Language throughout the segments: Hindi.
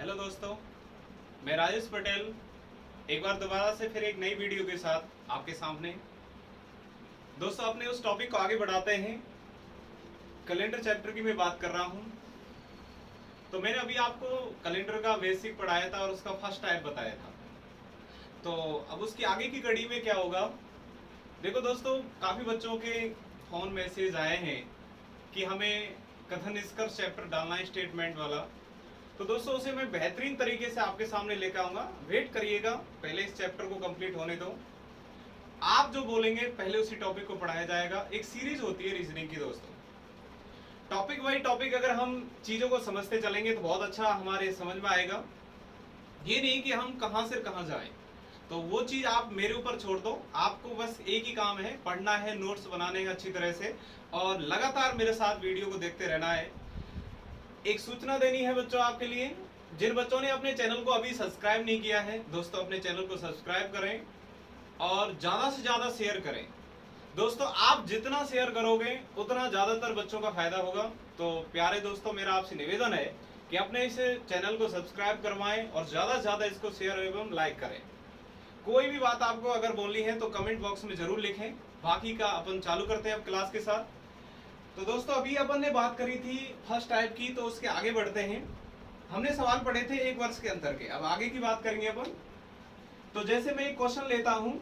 हेलो दोस्तों, मैं राजेश पटेल एक बार दोबारा से फिर एक नई वीडियो के साथ आपके सामने। दोस्तों, अपने उस टॉपिक को आगे बढ़ाते हैं। कैलेंडर चैप्टर की मैं बात कर रहा हूं। तो मैंने अभी आपको कैलेंडर का बेसिक पढ़ाया था और उसका फर्स्ट टाइप बताया था। तो अब उसकी आगे की कड़ी में क्या होगा, देखो दोस्तों, काफ़ी बच्चों के फ़ोन मैसेज आए हैं कि हमें कथन निष्कर्ष चैप्टर डालना है, स्टेटमेंट वाला। तो दोस्तों, उसे मैं बेहतरीन तरीके से आपके सामने लेकर आऊंगा। वेट करिएगा, पहले इस चैप्टर को कंप्लीट होने दो। आप जो बोलेंगे पहले उसी टॉपिक को पढ़ाया जाएगा। एक सीरीज होती है रीजनिंग की दोस्तों। टॉपिक बाई टॉपिक अगर हम चीजों को समझते चलेंगे तो बहुत अच्छा हमारे समझ में आएगा। ये नहीं कि हम कहां से कहां जाएं। तो वो चीज आप मेरे ऊपर छोड़ दो। आपको बस एक ही काम है, पढ़ना है, नोट्स बनाने हैं अच्छी तरह से, और लगातार मेरे साथ वीडियो को देखते रहना है। एक सूचना देनी है बच्चों आपके लिए, जिन बच्चों ने अपने चैनल को अभी सब्सक्राइब नहीं किया है, दोस्तों अपने चैनल को सब्सक्राइब करें और ज्यादा से ज्यादा शेयर करें। दोस्तों, आप जितना शेयर करोगे उतना ज्यादातर बच्चों का फायदा होगा। तो प्यारे दोस्तों, मेरा आपसे निवेदन है कि अपने इस चैनल को सब्सक्राइब करवाएं और ज्यादा से ज्यादा इसको शेयर एवं लाइक करें। कोई भी बात आपको अगर बोलनी है तो कमेंट बॉक्स में जरूर लिखें। बाकी का अपन चालू करते हैं अब क्लास के साथ। तो दोस्तों, अभी अपन ने बात करी थी फर्स्ट टाइप की, तो उसके आगे बढ़ते हैं। हमने सवाल पढ़े थे एक वर्ष के अंतर के, अब आगे की बात करेंगे अपन। तो जैसे मैं एक क्वेश्चन लेता हूं,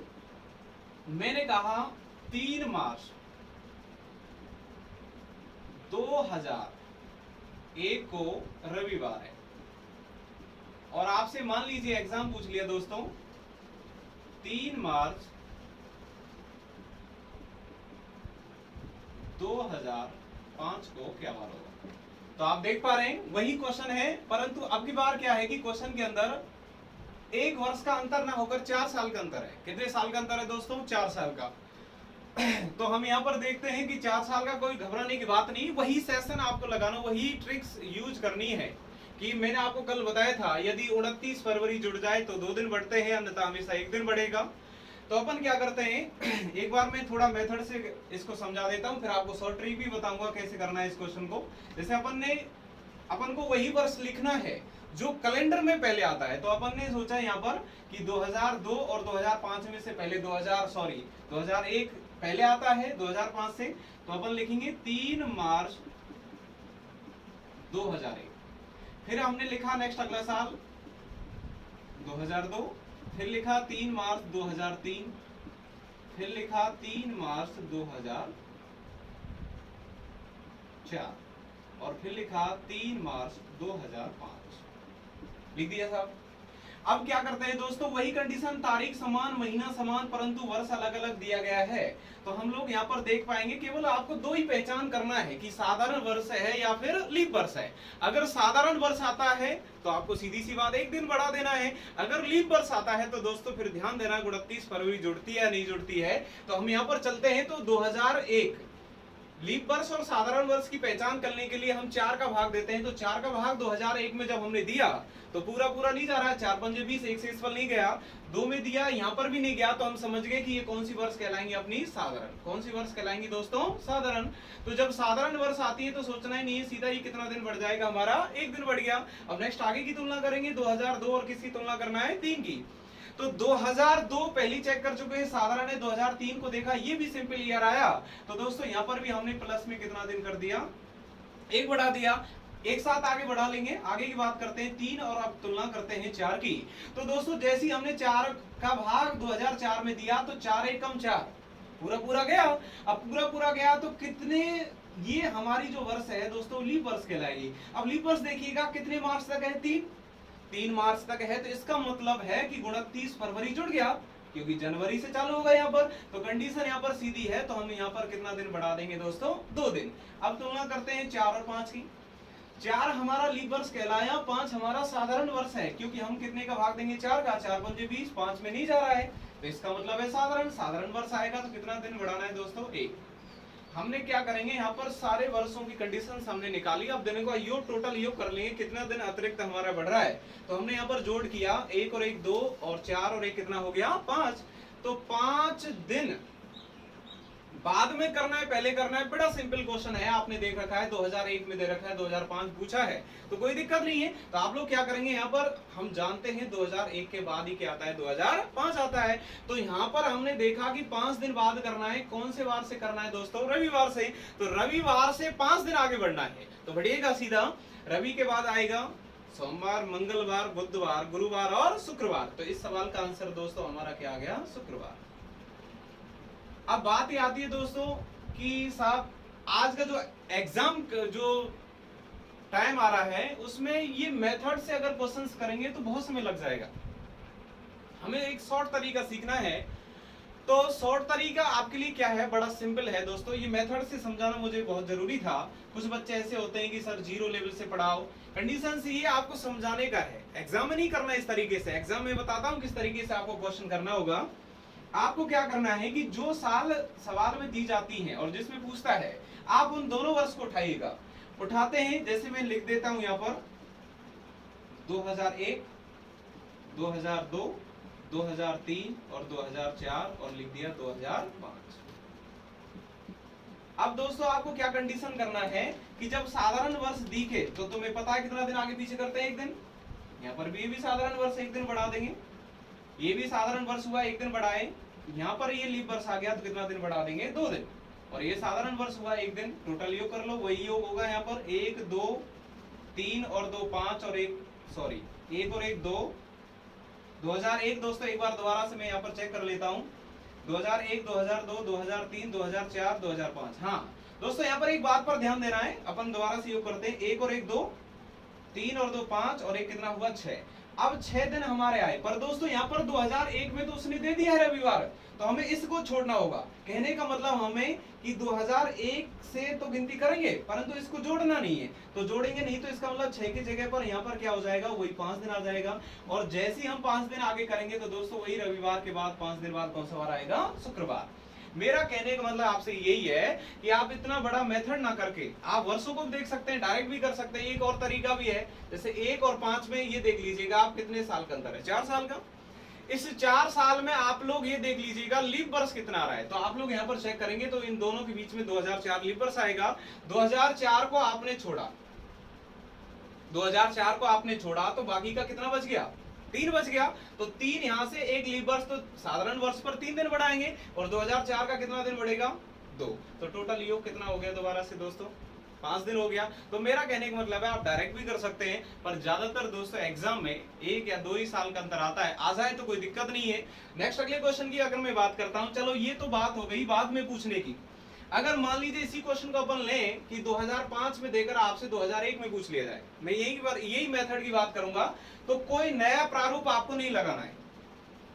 मैंने कहा 3 मार्च 2001 को रविवार है, और आपसे मान लीजिए एग्जाम पूछ लिया दोस्तों, 3 मार्च 2005 को क्या बार होगा। तो आप देख पा रहे हैं वही क्वेश्चन है, परंतु अब की बार क्या है कि क्वेश्चन के अंदर एक वर्ष का अंतर ना होकर 4 साल का अंतर है। कितने साल का अंतर है दोस्तों? 4 साल का। तो हम यहाँ पर देखते हैं कि 4 साल का कोई घबराने की बात नहीं, वही सेशन आपको लगाना, वही ट्रिक्स यूज करनी है। कि मैंने आपको कल बताया था, यदि 29 फरवरी जुड़ जाए तो 2 दिन बढ़ते हैं, अन्यथा हमेशा 1 दिन बढ़ेगा। तो अपन क्या करते हैं, एक बार मैं थोड़ा मेथड से इसको समझा देता हूं, फिर आपको शॉर्ट ट्रिक भी बताऊंगा कैसे करना है इस क्वेश्चन को। जैसे अपन को वही वर्ष लिखना है जो कैलेंडर में पहले आता है। तो अपन ने सोचा यहाँ पर कि 2002 और 2005 में से पहले 2001 पहले आता है 2005 से। तो अपन लिखेंगे 3 मार्च 2001। फिर हमने लिखा नेक्स्ट अगला साल 2002, फिर लिखा 3 मार्च 2003, फिर लिखा 3 मार्च 2004, और फिर लिखा 3 मार्च 2005। लिख दिया साहब। अब क्या करते हैं दोस्तों, वही कंडीशन, तारीख समान, महीना समान, परंतु वर्ष अलग अलग दिया गया है। तो हम लोग यहाँ पर देख पाएंगे, केवल आपको 2 ही पहचान करना है कि साधारण वर्ष है या फिर लीप वर्ष है। अगर साधारण वर्ष आता है तो आपको सीधी सी बात 1 दिन बढ़ा देना है। अगर लीप वर्ष आता है तो दोस्तों फिर ध्यान देना, 29 फरवरी जुड़ती है या नहीं जुड़ती है। तो हम यहाँ पर चलते हैं, तो 2001 लीप वर्ष और साधारण वर्ष की पहचान करने के लिए हम 4 का भाग देते हैं। तो 4 का भाग 2001 में जब हमने दिया तो पूरा पूरा नहीं जा रहा है, 4 पंजे 20, 1 से इस पर नहीं गया, 2 में दिया, यहाँ पर भी नहीं गया। तो हम समझ गए कि ये कौन सी वर्ष कहलाएंगी अपनी? साधारण। कौन सी वर्ष कहलाएंगी दोस्तों? साधारण। तो जब साधारण वर्ष आती है तो सोचना ही नहीं है, सीधा ही कितना दिन बढ़ जाएगा हमारा? 1 दिन बढ़ गया। अब नेक्स्ट आगे की तुलना करेंगे, 2002 और किसकी तुलना करना है? 3 की। तो 2002 पहली चेक कर चुके हैं, साधारण है। 2003 को देखा, ये भी सिंपल ईयर आया। तो दोस्तों यहाँ पर भी हमने प्लस में कितना दिन कर दिया? 1 बढ़ा दिया। एक साथ आगे बढ़ा लेंगे, आगे की बात करते हैं 3, और अब तुलना करते हैं 4 की। तो दोस्तों जैसे ही हमने 4 का भाग 2004 में दिया तो 4 एकम 4 पूरा पूरा गया। अब पूरा पूरा गया तो कितने, ये हमारी जो वर्ष है दोस्तों लीप वर्ष कहलाएगी। अब लीप वर्ष देखिएगा कितने मार्च तक है? 3 मार्च तक है। तो इसका मतलब है कि 29 फरवरी जुड़ गया, क्योंकि जनवरी से चालू होगा यहाँ पर। तो कंडीशन यहाँ पर सीधी है, तो हम यहाँ पर कितना दिन बढ़ा देंगे दोस्तों? 2 दिन। अब तुलना करते हैं 4 और 5 की। 4 हमारा लीप वर्ष कहलाया, 5 हमारा साधारण वर्ष है, क्योंकि हम कितने का भाग देंगे? 4 का। 4 पंजे 20, 5 में नहीं जा रहा है, तो इसका मतलब है साधारण। साधारण वर्ष आएगा तो कितना दिन बढ़ाना है दोस्तों? 1। हमने क्या करेंगे, यहाँ पर सारे वर्षों की कंडीशन हमने निकाली। अब दिन को योग, टोटल योग कर लेंगे, कितना दिन अतिरिक्त हमारा बढ़ रहा है। तो हमने यहाँ पर जोड़ किया, 1 और 1 2, और 4 और 1 कितना हो गया? 5। तो 5 दिन बाद में करना है पहले करना है, बड़ा सिंपल क्वेश्चन है, आपने देख रखा है 2001 में दे रखा है, 2005 पूछा है, तो कोई दिक्कत नहीं है। तो आप लोग क्या करेंगे, यहाँ पर हम जानते हैं 2001 के बाद ही क्या आता है, 2005 आता है। तो यहाँ पर हमने देखा कि 5 दिन बाद करना है, कौन से वार से करना है दोस्तों, रविवार से। तो रविवार से 5 दिन आगे बढ़ना है, तो बढ़िएगा सीधा, रवि के बाद आएगा सोमवार, मंगलवार, बुधवार, गुरुवार और शुक्रवार। तो इस सवाल का आंसर दोस्तों हमारा क्या आ गया, शुक्रवार। अब बात ये आती है दोस्तों कि साहब आज का जो एग्जाम जो टाइम आ रहा है उसमें ये मेथड से अगर क्वेश्चंस करेंगे तो बहुत समय लग जाएगा। हमें एक शॉर्ट तरीका सीखना है। तो शॉर्ट तरीका आपके लिए क्या है, बड़ा सिंपल है दोस्तों, ये मेथड से समझाना मुझे बहुत जरूरी था। कुछ बच्चे ऐसे होते हैं कि सर जीरो लेवल से पढ़ाओ, कंडीशन से ये आपको समझाने का है, एग्जाम में नहीं करना इस तरीके से। एग्जाम में बताता हूं किस तरीके से आपको क्वेश्चन करना होगा। आपको क्या करना है कि जो साल सवाल में दी जाती हैं और जिसमें पूछता है, आप उन दोनों वर्ष को उठाइएगा। उठाते हैं, जैसे मैं लिख देता हूं यहाँ पर 2001, 2002, 2003 और 2004 और लिख दिया 2005। अब दोस्तों आपको क्या कंडीशन करना है कि जब साधारण वर्ष दिखे तो तुम्हें पता है कितना दिन आगे पीछे करते हैं, एक दिन। यहाँ पर भी ये भी साधारण वर्ष एक दिन बढ़ा देंगे, ये भी साधारण वर्ष हुआ एक दिन बढ़ाए, यहाँ पर ये लीप वर्ष आ गया तो कितना दिन बढ़ा देंगे, 2 दिन। और ये साधारण वर्ष हुआ एक दिन, टोटल योग कर लो, वही योग होगा यहाँ पर 1 2 3 और 2 5 और 1 सॉरी 1 और 1 2। 2001 दोस्तों एक बार दोबारा से मैं यहाँ पर चेक कर लेता हूँ, 2001, 2002, 2003, 2004, 2005। हाँ दोस्तों यहाँ पर एक बात पर ध्यान देना है, अपन दोबारा से योग करते हैं, 1 और 1 2, 3 और 2 5 और 1 कितना हुआ 6। अब 6 दिन हमारे आए, पर दोस्तों यहाँ पर 2001 में तो उसने दे दिया है रविवार, तो हमें इसको छोड़ना होगा। कहने का मतलब हमें कि 2001 से तो गिनती करेंगे परंतु इसको जोड़ना नहीं है, तो जोड़ेंगे नहीं तो इसका मतलब 6 की जगह पर यहाँ पर क्या हो जाएगा, वही 5 दिन आ जाएगा। और जैसे ही हम 5 दिन आगे करेंगे तो दोस्तों वही रविवार के बाद 5 दिन बाद कौन सा वार आएगा, शुक्रवार। मेरा कहने का मतलब आपसे यही है कि आप इतना बड़ा मेथड ना करके आप वर्षों को देख सकते हैं, डायरेक्ट भी कर सकते हैं। एक और तरीका भी है, जैसे 1 और 5 में ये देख लीजिएगा आप कितने साल का अंतर है, 4 साल का। इस 4 साल में आप लोग ये देख लीजिएगा लीप वर्ष कितना आ रहा है, तो आप लोग यहाँ पर चेक करेंगे तो इन दोनों के बीच में 2004 लीप वर्ष आएगा। 2004 को आपने छोड़ा, 2004 को आपने छोड़ा तो बाकी का कितना बच गया, 3 बच गया। तो 3 यहाँ से एक लीप वर्ष, तो साधारण वर्ष पर 3 दिन बढ़ाएंगे और 2004 का कितना दिन बढ़ेगा, 2। तो टोटल योग कितना हो गया दोबारा से दोस्तों, 5 दिन हो गया। तो मेरा कहने का मतलब है आप डायरेक्ट भी कर सकते हैं, पर ज्यादातर दोस्तों एग्जाम में 1 या 2 ही साल का अंतर आता है, आ जाए तो कोई दिक्कत नहीं है। नेक्स्ट अगले क्वेश्चन की अगर मैं बात करता हूं, चलो ये तो बात हो गई बाद में पूछने की। अगर मान लीजिए इसी क्वेश्चन को अपन लें कि 2005 में देकर आपसे 2001 में पूछ लिया जाए, मैं यही मेथड की बात करूंगा, तो कोई नया प्रारूप आपको नहीं लगाना है,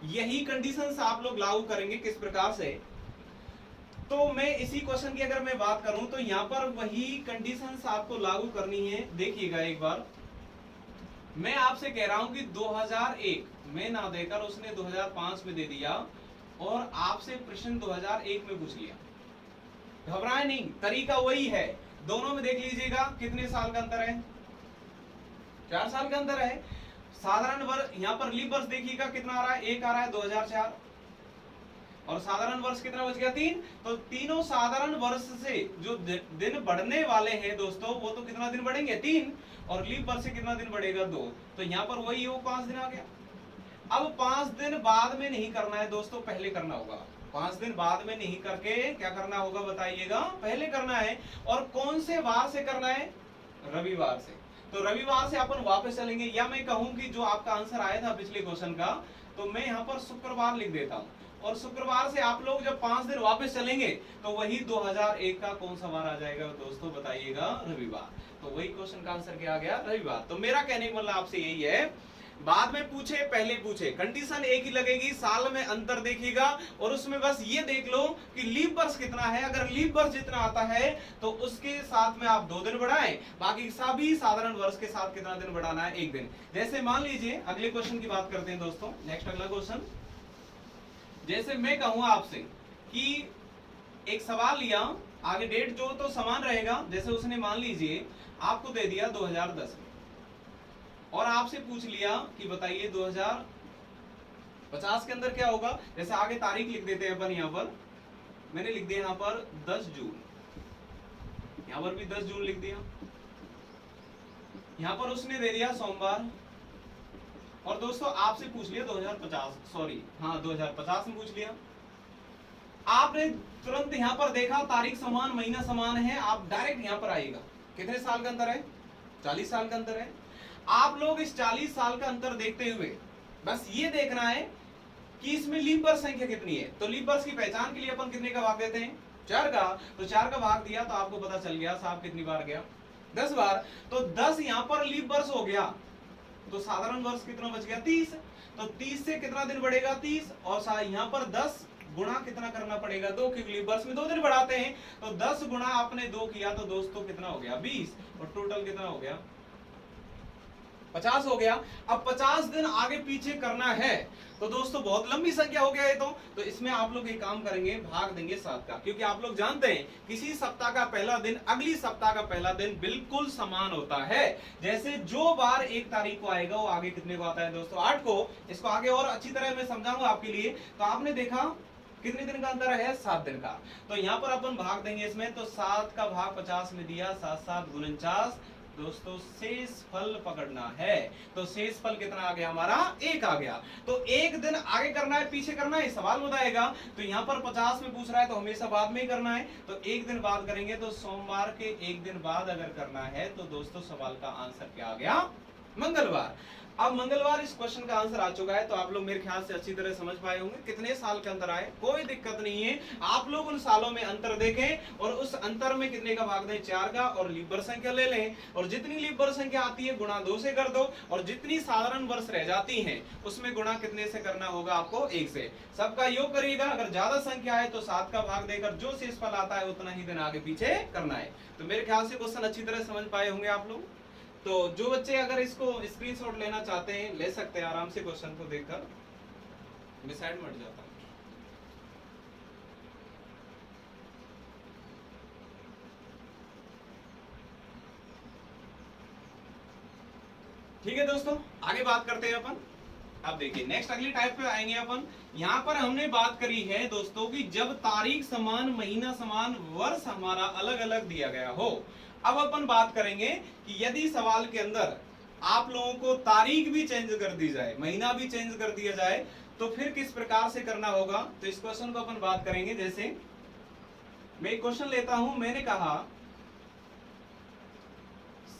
यही कंडीशंस आप लोग लागू करेंगे। किस प्रकार से, तो मैं इसी क्वेश्चन की अगर मैं बात करूं तो यहाँ पर वही कंडीशंस आपको लागू करनी है। देखिएगा एक बार, मैं आपसे कह रहा हूं कि 2001 में ना देकर उसने 2005 में दे दिया और आपसे प्रश्न 2001 में पूछ लिया, घबराए नहीं, तरीका वही है। दोनों में देख लीजिएगा कितने साल का अंतर है, 4 साल का अंतर है। साधारण वर्ष यहाँ पर लीप वर्ष देखिएगा कितना आ रहा है, 1 आ रहा है 2004 और साधारण वर्ष कितना बच गया, 3। तो तीनों साधारण वर्ष से जो दिन बढ़ने वाले हैं दोस्तों वो तो कितना दिन बढ़ेंगे, 3, और लीप वर्ष से कितना दिन बढ़ेगा, 2। तो यहाँ पर वही योग 5 दिन आ गया। अब 5 दिन बाद में नहीं करना है दोस्तों, पहले करना होगा। 5 दिन बाद में नहीं करके क्या करना होगा बताइएगा, पहले करना है। और कौन से वार से करना है, रविवार से। तो रविवार से अपन वापस चलेंगे, या मैं कहूं कि जो आपका आंसर आया था पिछले क्वेश्चन का, तो मैं यहाँ पर शुक्रवार लिख देता हूँ। और शुक्रवार से आप लोग जब 5 दिन वापस चलेंगे तो वही 2001 का कौन सा वार आ जाएगा दोस्तों बताइएगा, रविवार। तो वही क्वेश्चन का आंसर क्या आ गया, रविवार। तो मेरा कहने का मतलब आपसे यही है, बाद में पूछे पहले पूछे, कंडीशन एक ही लगेगी, साल में अंतर देखिएगा और उसमें बस ये देख लो कि लीप वर्ष कितना है। अगर लीप वर्ष जितना आता है तो उसके साथ में आप 2 दिन बढ़ाएं, बाकी सभी साधारण वर्ष के साथ कितना दिन बढ़ाना है, 1 दिन। जैसे मान लीजिए अगले क्वेश्चन की बात करते हैं दोस्तों, नेक्स्ट अगला क्वेश्चन। जैसे मैं कहूंगा आपसे कि एक सवाल लिया, आगे डेट जो तो समान रहेगा, जैसे उसने मान लीजिए आपको दे दिया 2010 में और आपसे पूछ लिया कि बताइए 2050 के अंदर क्या होगा। जैसे आगे तारीख लिख देते हैं अपन यहाँ पर मैंने लिख दिया यहाँ पर 10 जून, यहाँ पर भी 10 जून लिख दिया, यहाँ पर उसने दे दिया सोमवार। और दोस्तों आपसे पूछ लिया 2050, सॉरी हाँ 2050 में पूछ लिया। आपने तुरंत यहाँ पर देखा तारीख समान महीना समान है, आप डायरेक्ट यहाँ पर आएगा। कितने साल का अंतर है? 40 साल का अंतर है। आप लोग इस 40 साल का अंतर देखते हुए बस ये देखना है कि इसमें लीप वर्ष संख्या कितनी है। तो लीप वर्ष की पहचान के लिए अपन कितने का भाग देते हैं? 4 का। तो 4 का भाग दिया तो आपको पता चल गया साहब कितनी बार गया? 10 बार। तो 10 यहाँ पर लीप वर्ष हो गया, तो साधारण वर्ष कितना बच गया? 30। तो 30 से कितना दिन बढ़ेगा? 30। और यहाँ पर 10 गुणा कितना करना पड़ेगा? 2, क्योंकि लीप वर्ष में 2 दिन बढ़ाते हैं। तो 10 गुणा आपने 2 किया तो दोस्तों कितना हो गया? 20। और टोटल कितना हो गया? 50 हो गया। अब 50 दिन आगे पीछे करना है तो दोस्तों बहुत लंबी संख्या हो गया ये तो इसमें आप लोग एक काम करेंगे, भाग देंगे 7 का, क्योंकि आप लोग जानते हैं किसी सप्ताह का पहला दिन अगली सप्ताह का पहला दिन बिल्कुल समान होता है। जैसे जो बार 1 तारीख को आएगा वो आगे कितने को आता है दोस्तों? 8 को। इसको आगे और अच्छी तरह मैं समझाऊंगा आपके लिए। तो आपने देखा कितने दिन का अंतर है? 7 दिन का। तो यहाँ पर अपन भाग देंगे इसमें, तो 7 का भाग 50 में दिया, 7 7 49। दोस्तों शेष फल पकड़ना है। तो शेष फल कितना आ गया हमारा? 1 आ गया। तो 1 दिन आगे करना है पीछे करना है सवाल बताएगा। तो यहाँ पर 50 में पूछ रहा है तो हमेशा बाद में ही करना है। तो 1 दिन बाद करेंगे, तो सोमवार के 1 दिन बाद अगर करना है तो दोस्तों सवाल का आंसर क्या आ गया? मंगलवार। अब मंगलवार इस क्वेश्चन का आंसर आ चुका है। तो आप लोग मेरे ख्याल से अच्छी तरह समझ पाए होंगे कितने साल के अंतर आए। कोई दिक्कत नहीं है, आप लोग उन सालों में अंतर देखें और उस अंतर में कितने का भाग दें? 4 का। और लीप वर्ष संख्या ले लें और जितनी लीप वर्ष संख्या आती है गुणा 2 से कर दो, और जितनी साधारण वर्ष रह जाती हैं उसमें गुणा कितने से करना होगा आपको? 1 से। सबका योग करिएगा। अगर ज्यादा संख्या है तो 7 का भाग देकर जो शेष फल आता है उतना ही दिन आगे पीछे करना है। तो मेरे ख्याल से क्वेश्चन अच्छी तरह समझ पाए होंगे आप लोग। तो जो बच्चे अगर इसको स्क्रीनशॉट लेना चाहते हैं ले सकते हैं आराम से क्वेश्चन को देखकर। मैं साइड में हट जाता हूं। ठीक है दोस्तों, आगे बात करते हैं अपन। अब देखिए नेक्स्ट अगली टाइप पे आएंगे अपन। यहाँ पर हमने बात करी है दोस्तों कि जब तारीख समान महीना समान वर्ष हमारा अलग अलग दिया गया हो। अब अपन बात करेंगे कि यदि सवाल के अंदर आप लोगों को तारीख भी चेंज कर दी जाए, महीना भी चेंज कर दिया जाए, तो फिर किस प्रकार से करना होगा। तो इस क्वेश्चन को अपन बात करेंगे। जैसे मैं एक क्वेश्चन लेता हूं, मैंने कहा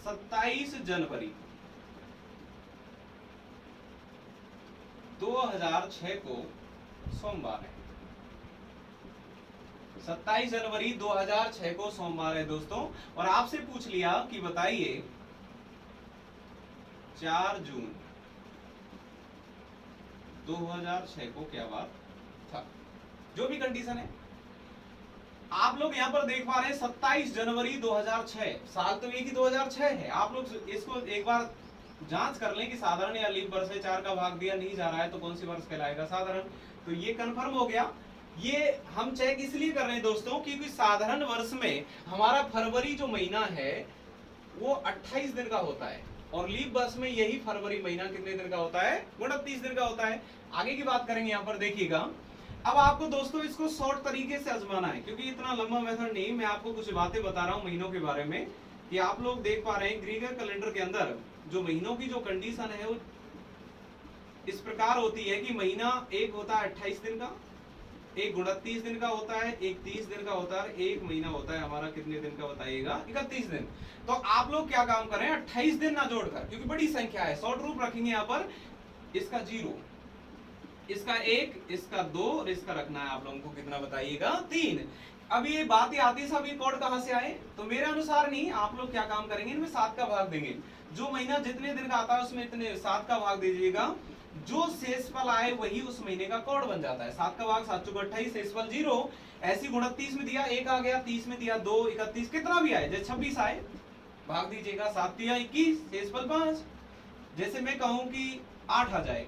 27 जनवरी 2006 को सोमवार है। 27 जनवरी 2006 को सोमवार है दोस्तों। और आपसे पूछ लिया कि बताइए 4 जून 2006 को क्या बात था। जो भी कंडीशन है आप लोग यहां पर देख पा रहे हैं 27 जनवरी 2006, साल तो एक ही 2006 है। आप लोग इसको एक बार जांच कर लें कि साधारण या लीप वर्ष है। 4 का भाग दिया नहीं जा रहा है तो कौन सी वर्ष कहलाएगा? साधारण। तो ये कंफर्म हो गया। ये हम चेक इसलिए कर रहे हैं दोस्तों क्योंकि साधारण वर्ष में हमारा फरवरी जो महीना है वो 28 दिन का होता है, और लीप वर्ष में यही फरवरी महीना कितने दिन का होता है? 29 दिन का होता है। आगे की बात करेंगे, यहाँ पर देखिएगा। अब आपको दोस्तों इसको शॉर्ट तरीके से आजमाना है, क्योंकि इतना लंबा मेथड नहीं। मैं आपको कुछ बातें बता रहा हूँ महीनों के बारे में, कि आप लोग देख पा रहे हैं ग्रीगर कैलेंडर के अंदर जो महीनों की जो कंडीशन है वो इस प्रकार होती है कि महीना एक होता है 28 दिन का, एक 29 दिन का होता है, एक 30 दिन का होता है, एक महीना होता है हमारा कितने दिन का बताइएगा? 31 दिन। तो आप लोग क्या काम करें 28 दिन ना जोड़कर, क्योंकि बड़ी संख्या है, शॉर्ट रूप रखेंगे यहाँ पर। इसका 0, इसका 1, इसका 2 और इसका रखना है आप लोगों को कितना बताइएगा? 3। अब ये बात ही आती सब ये कोड कहां से आए? तो मेरे अनुसार नहीं, आप लोग क्या काम करेंगे इनमें 7 का भाग देंगे। जो महीना जितने दिन का आता है उसमें इतने 7 का भाग दीजिएगा। जो शेषफल आए वही उस महीने का कोड बन जाता है। 7 का भाग 7 × 28, शेषफल 0। ऐसी 29 में दिया 1 आ गया, 30 में दिया 2, 31 कितना भी आए, जैसे 26 आए भाग दीजिएगा। 7 दिया 21, शेषफल 5। जैसे मैं कहूं कि 8 आ जाए,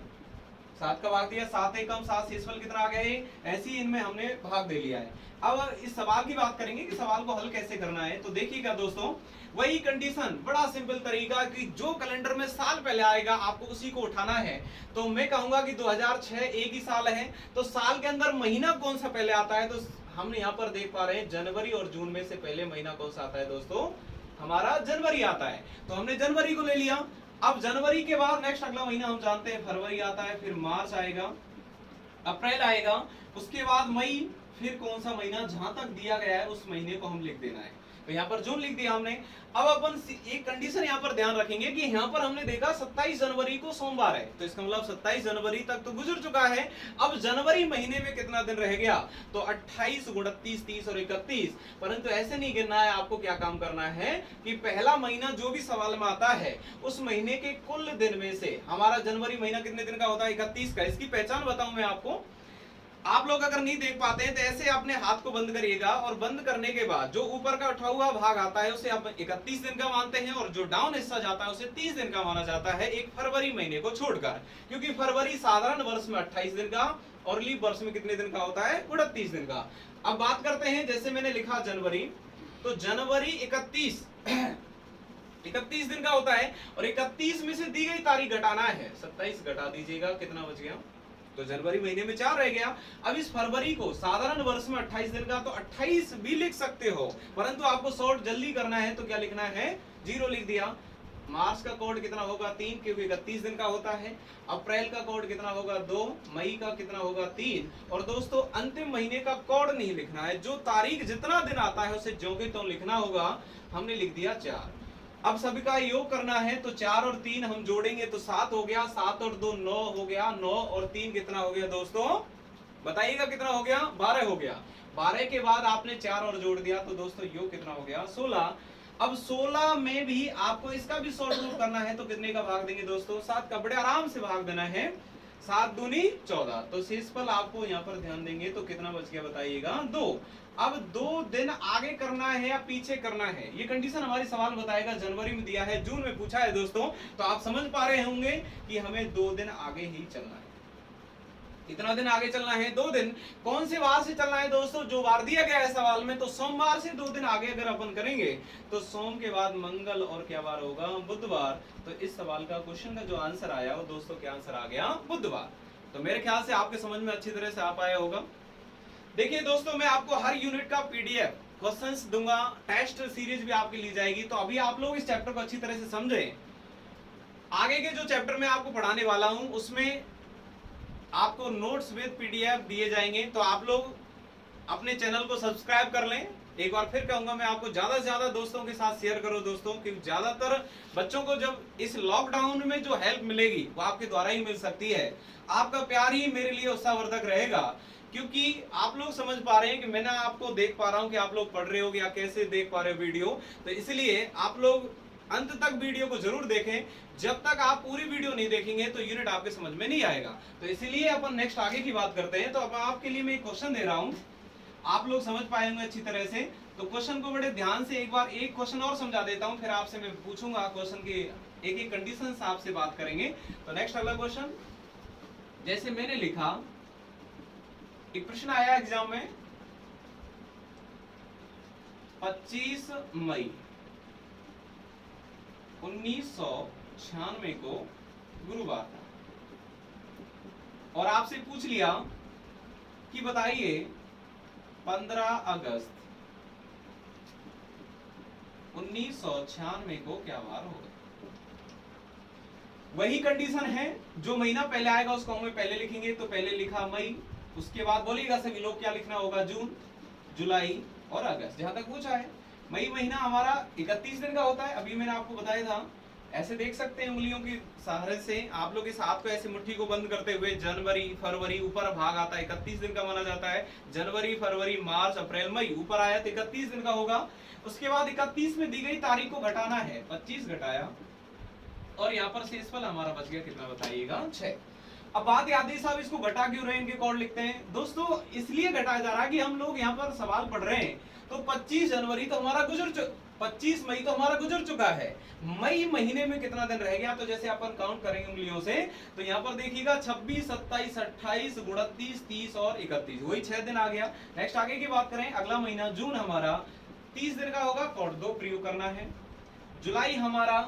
7 का भाग दिया 7 1 7, शेषफल कितना आ गया? ऐसे ही इनमें हमने भाग दे लिया है। अब इस सवाल की बात करेंगे कि सवाल को हल कैसे करना है। तो देखिएगा दोस्तों, वही कंडीशन, बड़ा सिंपल तरीका कि जो कैलेंडर में साल पहले आएगा आपको उसी को उठाना है। तो मैं कहूंगा कि 2006 एक ही साल है, तो साल के अंदर महीना कौन सा पहले आता है? तो हम यहाँ पर देख पा रहे हैं जनवरी और जून में से पहले महीना कौन सा आता है दोस्तों, हमारा जनवरी आता है। तो हमने जनवरी को ले लिया। अब जनवरी के बाद नेक्स्ट अगला महीना हम जानते हैं फरवरी आता है, फिर मार्च आएगा, अप्रैल आएगा, उसके बाद मई, फिर कौन सा महीना जहां तक दिया गया है उस महीने को हम लिख देना है। तो यहाँ पर जून लिख दिया हमने। अब अपन एक कंडीशन यहाँ पर ध्यान रखेंगे कि यहाँ पर हमने देखा 27 जनवरी को सोमवार है, तो इसका मतलब 27 जनवरी तक तो गुजर चुका है। अब जनवरी महीने में कितना दिन रह गया, तो 28, 29, 30 और 31। परंतु ऐसे नहीं गिनना है, आपको क्या काम करना है कि पहला महीना जो भी सवाल में आता है उस महीने के कुल दिन में से, हमारा जनवरी महीना कितने दिन का होता है, 31 का। इसकी पहचान बताऊं मैं आपको, आप लोग अगर नहीं देख पाते हैं तो ऐसे अपने हाथ को बंद करिएगा और बंद करने के बाद जो ऊपर का उठा हुआ भाग आता है उसे आप 31 दिन का मानते हैं, और जो डाउन हिस्सा जाता है उसे 30 दिन का माना जाता है, एक फरवरी महीने को छोड़कर। क्योंकि फरवरी साधारण वर्ष में 28 दिन का और लीप वर्ष में कितने दिन का होता है, 29 दिन का। अब बात करते हैं, जैसे मैंने लिखा जनवरी, तो जनवरी 31 दिन का होता है, और 31 में से दी गई तारीख घटाना है, 27 घटा दीजिएगा, कितना बच गया, तो जनवरी महीने में 4 रह गया। अब इस फरवरी को साधारण वर्ष में 28 दिन का, तो 28 भी लिख सकते हो, परंतु आपको शॉर्ट जल्दी करना है तो क्या लिखना है, 0 लिख दिया। मार्च का कोड कितना होगा, 3, क्योंकि 31 दिन का होता है। अप्रैल का कोड कितना होगा, 2। मई का कितना होगा, 3। और दोस्तों अंतिम महीने का कोड नहीं लिखना है, जो तारीख जितना दिन आता है उसे ज्यों के त्यों लिखना होगा। हमने लिख दिया 4। अब सभी का योग करना है, तो 4 और 3 हम जोड़ेंगे तो 7 हो गया, 7 और 2 9 हो गया, 9 और 3 कितना हो गया दोस्तों, बताइएगा कितना हो गया, 12 हो गया। 12 के बाद आपने 4 और जोड़ दिया, तो दोस्तों योग कितना हो गया, 16। अब 16 में भी आपको इसका भी शॉर्ट रूल करना है, तो कितने का भाग देंगे दोस्तों, 7 का बड़े आराम से भाग देना है, 7 दूनी 14। तो शेषफल आपको यहाँ पर ध्यान देंगे तो कितना बच गया बताइएगा, 2। अब 2 दिन आगे करना है या पीछे करना है, ये कंडीशन हमारी सवाल बताएगा। जनवरी में दिया है, जून में पूछा है दोस्तों, तो आप समझ पा रहे होंगे कि हमें 2 दिन आगे ही चलना है। कितना दिन आगे चलना है, 2 दिन। कौन से वार से चलना है दोस्तों, जो वार दिया गया है सवाल में, तो सोमवार से 2 दिन आगे अगर अपन करेंगे तो सोम के बाद मंगल और क्या वार होगा, बुधवार। तो इस सवाल का क्वेश्चन का जो आंसर आया वो दोस्तों क्या आंसर आ गया, बुधवार। तो मेरे ख्याल से आपके समझ में अच्छी तरह से आ पाया होगा। देखिए दोस्तों, मैं आपको हर यूनिट का पीडीएफ क्वेश्चंस दूंगा, टेस्ट सीरीज भी आपकी ली जाएगी। तो अभी आप लोग इस चैप्टर को अच्छी तरह से समझें। आगे के जो चैप्टर मैं आपको पढ़ाने वाला हूं उसमें आपको नोट्स विद पीडीएफ दिए जाएंगे, तो आप लोग अपने चैनल को सब्सक्राइब कर लें। एक बार फिर कहूंगा मैं आपको, ज्यादा से ज्यादा दोस्तों के साथ शेयर करो दोस्तों, कि ज्यादातर बच्चों को जब इस लॉकडाउन में जो हेल्प मिलेगी वो आपके द्वारा ही मिल सकती है। आपका प्यार ही मेरे लिए उत्साहवर्धक रहेगा, क्योंकि आप लोग समझ पा रहे हैं कि मैं आपको देख पा रहा हूं कि आप लोग पढ़ रहे हो या कैसे देख पा रहे हो वीडियो। तो इसलिए आप लोग अंत तक वीडियो को जरूर देखें। जब तक आप पूरी वीडियो नहीं देखेंगे तो यूनिट आपके समझ में नहीं आएगा। तो इसलिए अपन नेक्स्ट आगे की बात करते हैं। तो अब आपके लिए मैं एक क्वेश्चन दे रहा हूं, आप लोग समझ पाएंगे अच्छी तरह से। तो क्वेश्चन को बड़े ध्यान से एक बार एक क्वेश्चन और समझा देता हूं, फिर आपसे मैं पूछूंगा क्वेश्चन की एक एक कंडीशन आपसे बात करेंगे। तो नेक्स्ट अगला क्वेश्चन, जैसे मैंने लिखा, एक प्रश्न आया एग्जाम में, 25 मई 1996 को गुरुवार था, और आपसे पूछ लिया कि बताइए 15 अगस्त 1996 को क्या वार होगा। वही कंडीशन है, जो महीना पहले आएगा उसको हम पहले लिखेंगे। तो पहले लिखा मई, उसके बाद बोलिएगा सभी लोग क्या लिखना होगा, जून, जुलाई और अगस्त, जहां तक पूछा है। मई महीना हमारा 31 दिन का होता है, अभी मैंने आपको बताया था। ऐसे देख सकते हैं उंगलियों के सहारे से, आप लोग इस हाथ को ऐसे मुट्ठी को बंद करते हुए, जनवरी फरवरी, ऊपर भाग आता है 31 दिन का माना जाता है। जनवरी फरवरी मार्च अप्रैल मई, ऊपर आया तो 31 दिन का होगा। उसके बाद 31 में दी गई तारीख को घटाना है, 25 घटाया, और यहाँ पर शेषफल हमारा बच गया कितना बताइएगा, 6। अब बात याद है साहब, इसको घटा क्यों रहे हैं, इनके कोड लिखते हैं दोस्तों। इसलिए घटाया जा रहा है कि हम लोग यहाँ पर सवाल पढ़ रहे हैं, तो 25 जनवरी तो हमारा 25 मई तो हमारा गुजर चुका है। मई महीने में कितना दिन रह गया, तो जैसे अपन काउंट करेंगे उंगलियों से, तो यहाँ पर देखिएगा 26, 27, 28, 29, 30 और 31, वही 6 दिन आ गया। नेक्स्ट आगे की बात करें, अगला महीना जून हमारा 30 दिन का होगा, कोड 2 प्रयोग करना है। जुलाई हमारा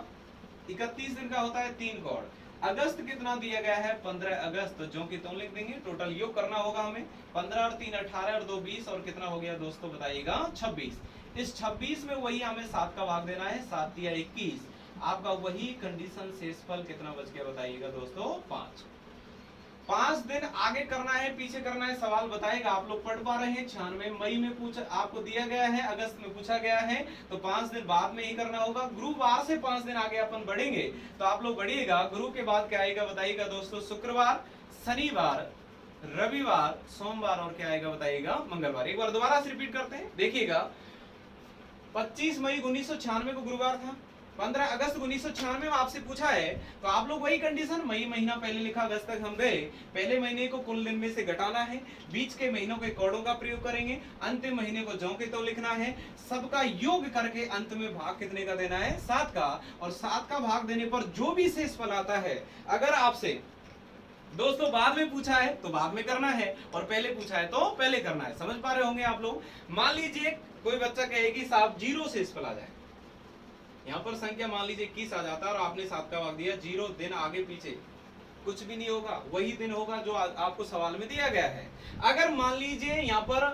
31 दिन का होता है, 3 कोड। अगस्त कितना दिया गया है 15 अगस्त, जो कि तुम लिख देंगे। टोटल योग करना होगा हमें, 15 और 3 18 और 2 20 और कितना हो गया दोस्तों बताइएगा 26। इस 26 में वही हमें 7 का भाग देना है, 7 दिया 21। आपका वही कंडीशन शेषफल कितना बच गया बताइएगा दोस्तों 5। 5 दिन आगे करना है पीछे करना है, सवाल बताएगा। आप लोग पढ़ पा रहे हैं, 96 मई में पूछा आपको दिया गया है, अगस्त में पूछा गया है, तो 5 दिन बाद में ही करना होगा। गुरुवार से 5 दिन आगे अपन बढ़ेंगे, तो आप लोग बढ़िएगा। गुरु के बाद क्या आएगा बताइएगा दोस्तों, शुक्रवार, शनिवार, रविवार, सोमवार और क्या आएगा बताइएगा मंगलवार। एक बार दोबारा से रिपीट करते हैं, देखिएगा। 25 मई 1996 को गुरुवार था, 15 अगस्त 1996 में आपसे पूछा है, तो आप लोग वही कंडीशन, मई महीना पहले लिखा, अगस्त तक हम गए, पहले महीने को कुल दिन में से घटाना है, बीच के महीनों के कोडों का प्रयोग करेंगे, अंतिम महीने को ज्यों के त्यों लिखना है, सबका योग करके अंत में भाग कितने का देना है 7 का, और 7 का भाग देने पर जो भी शेषफल आता है, अगर आपसे दोस्तों बाद में पूछा है तो बाद में करना है, और पहले पूछा है तो पहले करना है। समझ पा रहे होंगे आप लोग। मान लीजिए कोई बच्चा कहे कि साहब 0 शेषफल आ जाए, यहाँ पर संख्या मान लीजिए 21 आ जाता है और आपने 7 का भाग दिया, 0 दिन आगे पीछे कुछ भी नहीं होगा, वही दिन होगा जो आपको सवाल में दिया गया है। अगर मान लीजिए यहाँ पर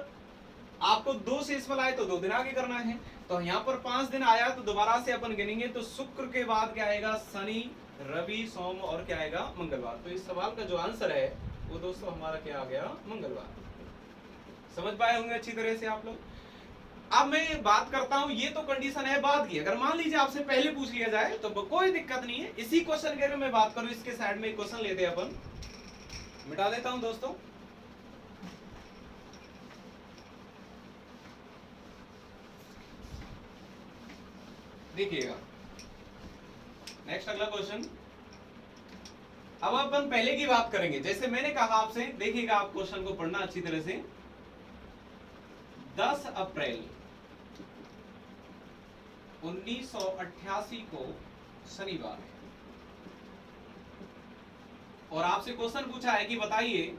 आपको 2 शेषफल आए तो 2 दिन आगे करना है, तो यहाँ पर 5 दिन आया तो दोबारा से अपन गिनेंगे, तो शुक्र के बाद क्या आएगा शनि, रवि, सोम और क्या आएगा मंगलवार। तो इस सवाल का जो आंसर है वो दोस्तों हमारा क्या आ गया मंगलवार। समझ पाए होंगे अच्छी तरह से आप लोग। अब मैं बात करता हूं, ये तो कंडीशन है बाद की, अगर मान लीजिए आपसे पहले पूछ लिया जाए तो कोई दिक्कत नहीं है। इसी क्वेश्चन के अगर मैं बात करूं, इसके साइड में एक क्वेश्चन लेते हैं अपन, मिटा देता हूं दोस्तों। देखिएगा नेक्स्ट अगला क्वेश्चन। अब अपन पहले की बात करेंगे, जैसे मैंने कहा आपसे, देखिएगा आप क्वेश्चन को पढ़ना अच्छी तरह से। 10 अप्रैल 1988 को शनिवार है, और आपसे क्वेश्चन पूछा है कि बताइए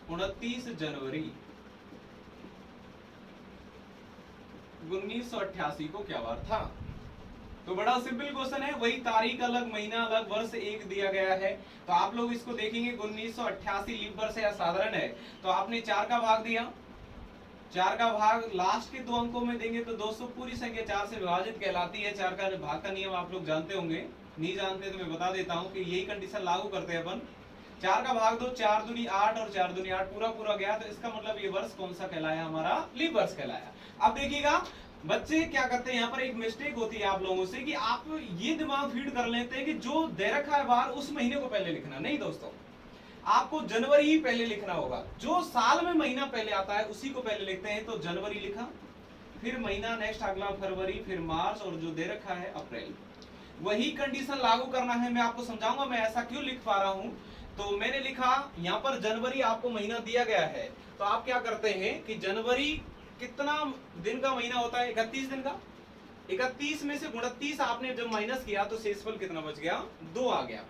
29 जनवरी 1988 को क्या वार था। तो बड़ा सिंपल क्वेश्चन है, वही तारीख अलग, महीना अलग, वर्ष एक दिया गया है। तो आप लोग इसको देखेंगे 1988 लीप वर्ष या साधारण है, तो आपने 4 का भाग दिया, 4 का भाग लास्ट के 2 अंकों में देंगे, तो दोस्तों पूरी संख्या 4 से विभाजित कहलाती है। 4 का भाग का नियम आप लोग जानते होंगे, नहीं जानते तो मैं बता देता हूं कि यही कंडीशन लागू करते हैं अपन। 4 का भाग दो, 4 दूनी 8 और 4 दूनी 8 पूरा पूरा गया, तो इसका मतलब ये वर्ष कौन सा कहलाया हमारा लीप वर्ष कहलाया। अब देखिएगा बच्चे क्या करते हैं, यहाँ पर एक मिस्टेक होती है आप लोगों से कि आप ये दिमाग फीड कर लेते हैं कि जो दे रखा है बाहर उस महीने को पहले लिखना। नहीं दोस्तों, आपको जनवरी ही पहले लिखना होगा। जो साल में महीना पहले आता है उसी को पहले लिखते हैं, तो जनवरी लिखा, फिर महीना नेक्स्ट अगला फरवरी, फिर मार्च, और जो दे रखा है अप्रैल। वही कंडीशन लागू करना है। मैं आपको समझाऊंगा मैं ऐसा क्यों लिख पा रहा हूं। तो मैंने लिखा यहाँ पर जनवरी आपको महीना दिया गया है, तो आप क्या करते हैं कि जनवरी कितना दिन का महीना होता है 31 दिन का, 31 में से 29 आपने जब माइनस किया तो शेषफल कितना बच गया 2 आ गया।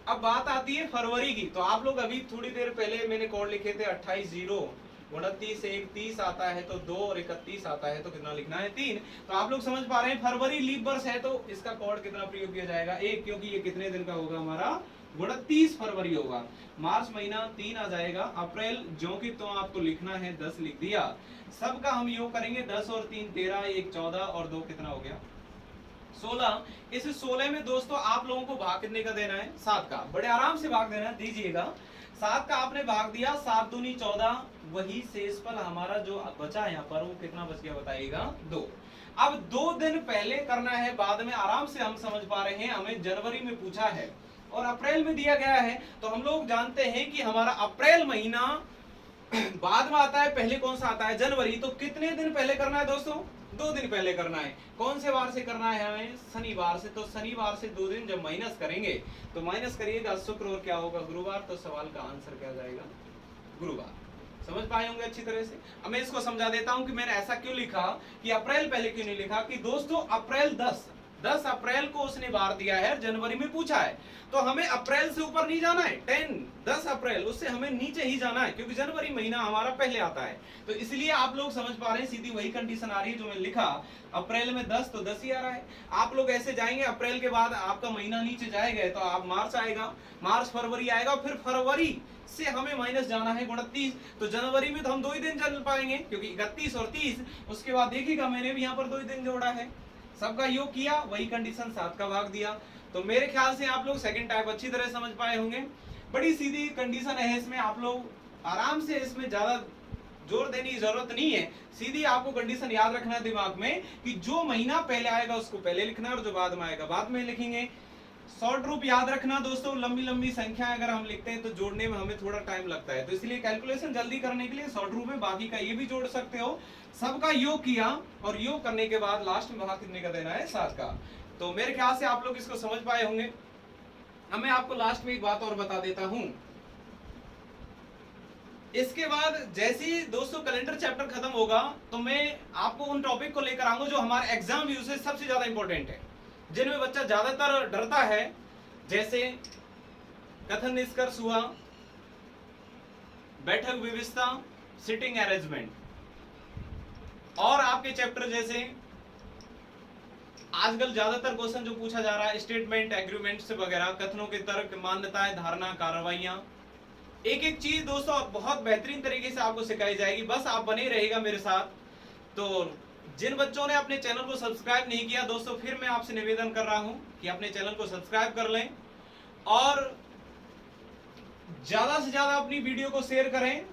अब बात आती है फरवरी की, तो आप लोग अभी थोड़ी देर पहले मैंने कोड लिखे थे 28 0 29 1 30 आता है तो 2 और 31 आता है तो कितना लिखना है 3। तो आप लोग समझ पा रहे हैं फरवरी लीप वर्ष है तो इसका कोड कितना प्रयोग किया जाएगा 1, क्योंकि ये कितने दिन का होगा हमारा 29 फरवरी होगा। मार्च महीना 3 आ जाएगा, अप्रैल जो कि तो आपको लिखना है 10 लिख दिया। सबका हम योग करेंगे 10 और 3 13, 1 14 और 2 कितना हो गया 16। इस 16 में दोस्तों आप लोगों को भाग कितने का देना है 7 का, बड़े आराम से भाग देना दीजिएगा। 7 का आपने भाग दिया, 7 दूनी 14, वही शेषफल हमारा जो बचा है यहाँ पर वो कितना बच गया बताइएगा 2। अब 2 दिन पहले करना है, बाद में आराम से हम समझ पा रहे हैं। हमें जनवरी में पूछा है और अप्रैल में दिया गया है, तो हम लोग जानते हैं कि हमारा अप्रैल महीना बाद में आता है, पहले कौन सा आता है जनवरी। तो कितने दिन पहले करना है दोस्तों 2 दिन पहले करना है। कौन से वार से करना है हमें शनिवार से, तो शनिवार से 2 दिन जब माइनस करेंगे तो माइनस करिएगा शुक्र और क्या होगा गुरुवार, तो सवाल का आंसर क्या जाएगा गुरुवार। समझ पाए होंगे अच्छी तरह से। अब मैं इसको समझा देता हूं कि मैंने ऐसा क्यों लिखा कि अप्रैल पहले क्यों नहीं लिखा कि दोस्तों अप्रैल 10 10 अप्रैल को उसने बार दिया है, जनवरी में पूछा है, तो हमें अप्रैल से ऊपर नहीं जाना है, 10 अप्रैल उससे हमें नीचे ही जाना है, क्योंकि जनवरी महीना हमारा पहले आता है। तो इसलिए आप लोग समझ पा रहे हैं, सीधी वही कंडीशन आ रही है जो मैंने लिखा, अप्रैल में 10 तो 10 ही आ रहा है। आप लोग ऐसे जाएंगे, अप्रैल के बाद आपका महीना नीचे जाएगा तो आप मार्च आएगा, मार्च फरवरी आएगा, फिर फरवरी से हमें माइनस जाना है 29, तो जनवरी में तो हम 2 ही दिन चल पाएंगे, क्योंकि 31 और 30। उसके बाद देखिएगा मैंने भी यहाँ पर 2 ही दिन जोड़ा है, सबका योग किया, वही कंडीशन 7 का भाग दिया। तो मेरे ख्याल से आप लोग सेकंड टाइप अच्छी तरह समझ पाए होंगे। बड़ी सीधी कंडीशन है इसमें, आप लोग आराम से, इसमें ज्यादा जोर देने की जरूरत नहीं है, सीधी आपको कंडीशन याद रखना है दिमाग में कि जो महीना पहले आएगा उसको पहले लिखना है और जो बाद में आएगा बाद में लिखेंगे। शॉर्ट रूप याद रखना दोस्तों, लंबी लंबी संख्या अगर हम लिखते हैं तो जोड़ने में हमें थोड़ा टाइम लगता है, तो इसलिए कैलकुलेशन जल्दी करने के लिए शॉर्ट रूप में बाकी का ये भी जोड़ सकते हो। सबका योग किया और योग करने के बाद लास्ट में भाग कितने का देना है, 7 का। तो मेरे ख्याल से आप लोग इसको समझ पाए होंगे। अब मैं आपको लास्ट में एक बात और बता देता हूं, इसके बाद जैसे ही दोस्तों कैलेंडर चैप्टर खत्म होगा तो मैं आपको उन टॉपिक को लेकर आऊंगा जो हमारे एग्जाम व्यू से सबसे ज्यादा इंपॉर्टेंट है, जिनमें बच्चा ज्यादातर डरता है, जैसे कथन निष्कर्ष हुआ, बैठक व्यवस्था, सिटिंग अरेंजमेंट, और आपके चैप्टर जैसे आजकल ज्यादातर क्वेश्चन जो पूछा जा रहा है, स्टेटमेंट, एग्रीमेंट से वगैरह, कथनों के तर्क, मान्यताएं, धारणा, कार्रवाइयां, एक एक चीज दोस्तों बहुत बेहतरीन तरीके से आपको सिखाई जाएगी, बस आप बने रहेगा मेरे साथ। तो जिन बच्चों ने अपने चैनल को सब्सक्राइब नहीं किया दोस्तों, फिर मैं आपसे निवेदन कर रहा हूं कि अपने चैनल को सब्सक्राइब कर लें और ज्यादा से ज्यादा अपनी वीडियो को शेयर करें।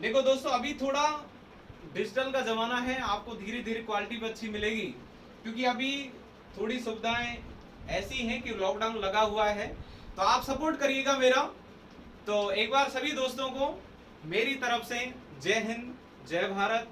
देखो दोस्तों, अभी थोड़ा डिजिटल का जमाना है, आपको धीरे धीरे क्वालिटी भी अच्छी मिलेगी, क्योंकि अभी थोड़ी सुविधाएं ऐसी हैं कि लॉकडाउन लगा हुआ है, तो आप सपोर्ट करिएगा मेरा। तो एक बार सभी दोस्तों को मेरी तरफ से जय हिंद, जय भारत।